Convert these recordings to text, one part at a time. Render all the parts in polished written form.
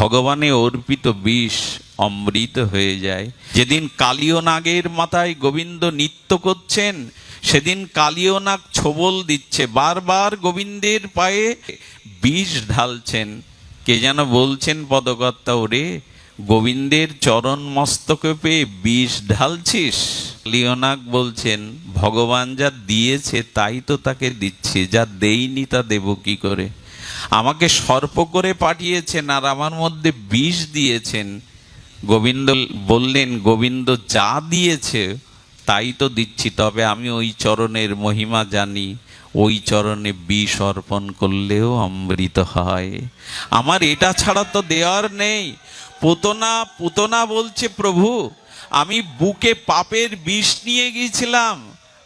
ভগবানে অর্পিত বিষ অমৃত হয়ে যায়। যেদিন কালীয় নাগের মাথায় গোবিন্দ নৃত্য করছেন, সেদিন কালীয় নাগ ছোবল দিচ্ছে, বারবার গোবিন্দের পায়ে বিষ ঢালছেন। কে যেন বলছেন পদকর্তা, ওরে গোবিন্দের চরণ মস্তকে পেয়ে বিষ ঢালছিস? কালীয় নাগ বলছেন, ভগবান যা দিয়েছে তাই তো তাকে দিচ্ছি, যা দেইনি তা দেব কি করে? আমাকে সর্প করে পাঠিয়েছেন আর আমার মধ্যে বিষ দিয়েছেন। গোবিন্দ বললেন, গোবিন্দ যা দিয়েছে তাই তো দিচ্ছি, তবে আমি ওই চরণের মহিমা জানি, ওই চরণে বিষ অর্পণ করলেও অমৃত হয়। আমার এটা ছাড়া তো দেওয়ার নেই। পুতনা বলছে, প্রভু আমি বুকে পাপের বিষ নিয়ে গিয়েছিলাম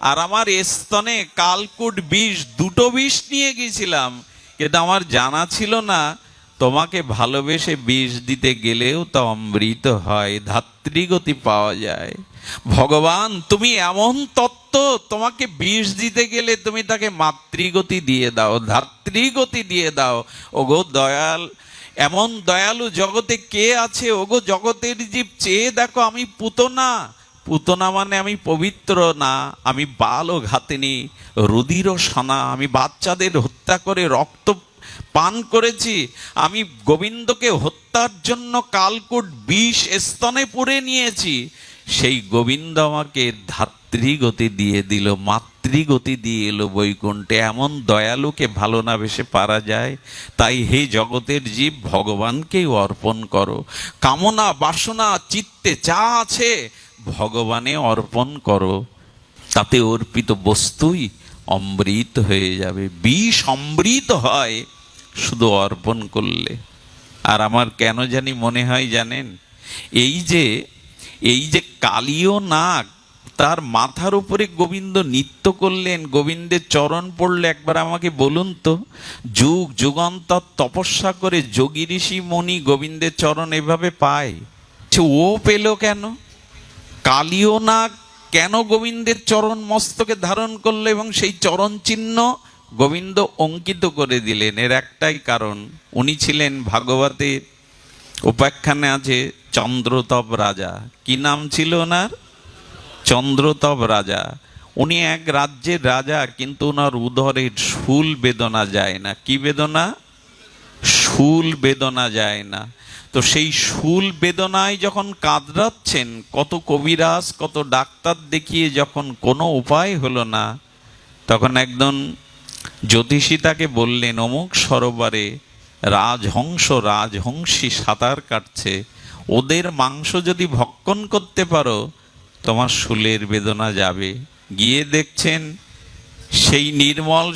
আর আমার স্তনে কালকুট বিষ, দুটো বিষ নিয়ে গিয়েছিলাম, কিন্তু আমার জানা ছিল না তোমাকে ভালোবেসে বিষ দিতে গেলেও তো অমৃত হয়, ধাত্রীগতি পাওয়া যায়। ভগবান তুমি এমন তত্ত্ব, তোমাকে বিষ দিতে গেলে তুমি তাকে মাতৃগতি দিয়ে দাও, ধাত্রীগতি দিয়ে দাও। ওগো দয়াল, এমন দয়ালু জগতে কে আছে? ওগো জগতের জীব, চেয়ে দেখো আমি পুতনা মানে আমি পবিত্র না, আমি বাল ও ঘাতিনী, রুধির ও সানা, আমি বাচ্চাদের হত্যা করে রক্ত পান করেছি, আমি গোবিন্দকে হত্যার জন্য কালকুট বিষ স্তনে পুরে নিয়েছি। সেই গোবিন্দ আমাকে ধাত্রীগতি দিয়ে দিল, মাতৃগতি দিয়ে এলো বৈকুণ্ঠে। এমন দয়ালুকে ভালো না বেশে পারা যায়? তাই হে জগতের জীব, ভগবানকেই অর্পণ করো। কামনা বাসনা চিত্তে যা আছে ভগবানে অর্পণ করো, তাতে অর্পিত বস্তুই অমৃত হয়ে যাবে। বিষ অমৃত হয় শুধু অর্পণ করলে। আর আমার কেন জানি মনে হয় জানেন, এই যে কালীয় নাগ, তার মাথার উপরে গোবিন্দ নৃত্য করলেন, গোবিন্দের চরণ পড়লে, একবার আমাকে বলুন তো, যুগ যুগান্তর তপস্যা করে যোগী ঋষি মণি গোবিন্দের চরণ এভাবে পায়, ও পেল কেন? কালীয় নাগ কেন গোবিন্দের চরণ মস্তকে ধারণ করলো এবং সেই চরণ চিহ্ন গোবিন্দ অঙ্কিত করে দিলেন? এর একটাই কারণ, উনি ছিলেন ভাগবতের উপাখ্যানে আছে চন্দ্রতপ রাজা। কি নাম ছিল ওনার? চন্দ্রতপ রাজা। উনি এক রাজ্যের রাজা, কিন্তু ওনার উদরের শূল বেদনা যায় না। কি বেদনা? শূল বেদনা যায় না। তো সেই শূল বেদনায় যখন কাতরাচ্ছেন, কত কবিরাজ কত ডাক্তার দেখিয়ে যখন কোনো উপায় হলো না, তখন একজন জ্যোতিষী তাকে বললেন, অমুক সরোবরে রাজহংসী সাঁতার কাটছে, ওদের মাংস যদি ভক্ষণ করতে পারো তোমার শূলের বেদনা যাবে। গিয়ে দেখছেন সেই নির্মল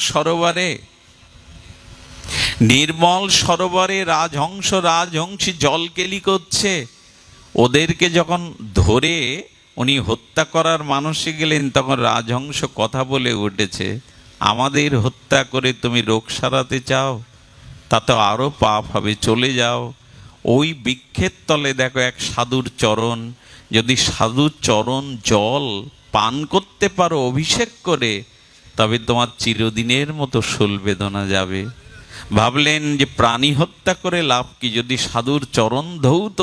সরোবরে রাজহংসী জলকেলি করছে। ওদেরকে যখন ধরে উনি হত্যা করার মানসে গেলেন, তখন রাজহংস কথা বলে উঠেছে, আমাদের হত্যা করে তুমি রোগ সারাতে চাও? তাতে আরো পাপ হবে, চলে যাও। ওই বৃক্ষের তলে দেখো এক সাধুর চরণ, যদি সাধুর চরণ জল পান করতে পারো অভিষেক করে, তবে তোমার চিরদিনের মতো শূল বেদনা যাবে। ভাবলেন যে প্রাণী হত্যা করে লাভ কি, যদি সাধুর চরণ ধৌত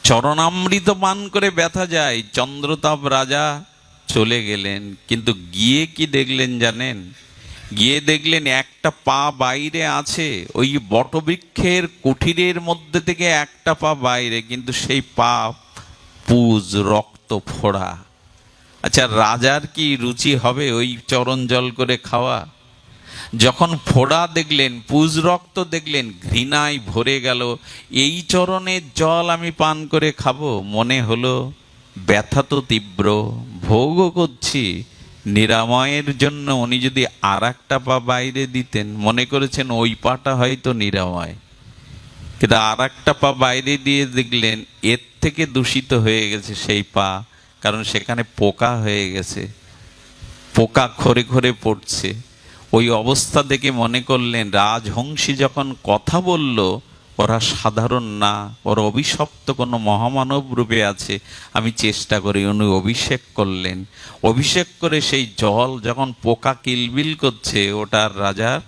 চরণামৃত পান করে ব্যথা যায়। চন্দ্রতাপ রাজা চলে গেলেন, কিন্তু গিয়ে কি দেখলেন জানেন? গিয়ে দেখলেন একটা পা বাইরে আছে, ওই বটবৃক্ষের কুঠিরের মধ্যে থেকে একটা পা বাইরে, কিন্তু সেই পা পুজ, রক্ত ফোড়া। আচ্ছা, রাজার কি রুচি হবে ওই চরণ জল করে খাওয়া? যখন ফোড়া দেখলেন, পুজ রক্ত দেখলেন, ঘৃণায় ভরে গেল। এই চরণের জল আমি পান করে খাবো? মনে হলো ব্যথা তো তীব্র, ভোগও করছি, নিরাময়ের জন্য উনি যদি আর একটা পা বাইরে দিতেন, মনে করেছেন ওই পাটা হয়তো নিরাময়, কিন্তু আর একটা পা বাইরে দিয়ে দেখলেন এর থেকে দূষিত হয়ে গেছে সেই পা, কারণ সেখানে পোকা হয়ে গেছে, পোকা খরে খরে পড়ছে। ওই অবস্থা দেখে মনে করলেন রাজহংসী যখন কথা বলল, ওরা সাধারণ না, ওরা অভিশপ্ত কোনো মহামানব রূপে আছে, আমি চেষ্টা করি। উনি অভিষেক করলেন, অভিষেক করে সেই জল যখন পোকা কিলবিল করছে, ওটার রাজার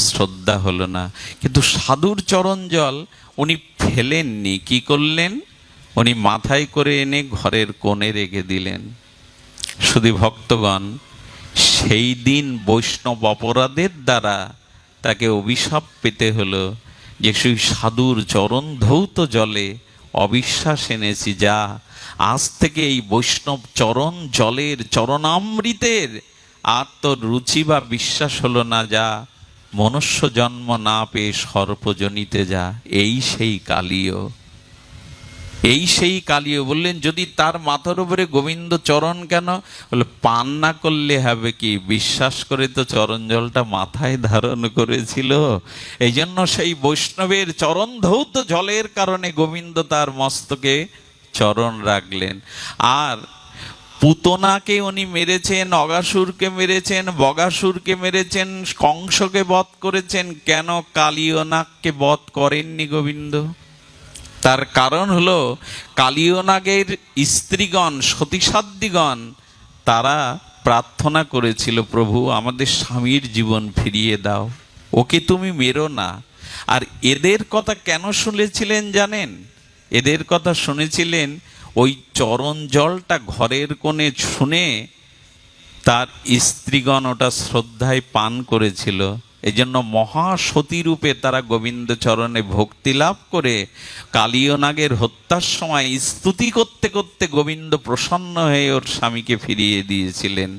শ্রদ্ধা হলো না। কিন্তু সাধুর চরণ জল উনি ফেলেননি, কি করলেন, উনি মাথায় করে এনে ঘরের কোণে রেখে দিলেন। শুধু ভক্তগণ, সেই দিন বৈষ্ণব অপরাধের দ্বারা তাকে অভিশাপ পেতে হলো যে সেই সাধুর চরণ ধৌত জলে অবিশ্বাস এনেছি, যা আজ থেকে এই বৈষ্ণব চরণ জলের চরণামৃতের আর তোর রুচি বা বিশ্বাস হলো না, যা মনুষ্য জন্ম না পেয়ে সর্পজনিতে যা। এই সেই কালীয়, এই সেই কালীয়। বললেন যদি তার মাথার উপরে গোবিন্দ চরণ কেন, বলে পান না করলে হবে কি, বিশ্বাস করে তো চরণ জলটা মাথায় ধারণ করেছিল। এই জন্য সেই বৈষ্ণবের চরণ ধৌত জলের কারণে গোবিন্দ তার মস্তকে চরণ রাখলেন। আর পুতনাকে উনি মেরেছেন, অগাসুরকে মেরেছেন, বগাসুরকে মেরেছেন, কংসকে বধ করেছেন, কেন কালীয় নাগকে বধ করেননি গোবিন্দ? তার কারণ হলো কালীয় নাগের স্ত্রীগণ, সতীসাধ্যিগণ, তারা প্রার্থনা করেছিল, প্রভু আমাদের স্বামীর জীবন ফিরিয়ে দাও, ওকে তুমি মেরো না। আর এদের কথা কেন শুনেছিলেন জানেন? এদের কথা শুনেছিলেন ওই চরণ জলটা ঘরের কোণে শুনে তার স্ত্রীগণ ওটা শ্রদ্ধায় পান করেছিল। এই জন্য মহাসতী রূপে তারা গোবিন্দ চরণে ভক্তি লাভ করে কালীয় নাগের হত্যার সময় স্তুতি করতে করতে গোবিন্দ প্রসন্ন হয়ে ওর স্বামীকে ফিরিয়ে দিয়েছিলেন।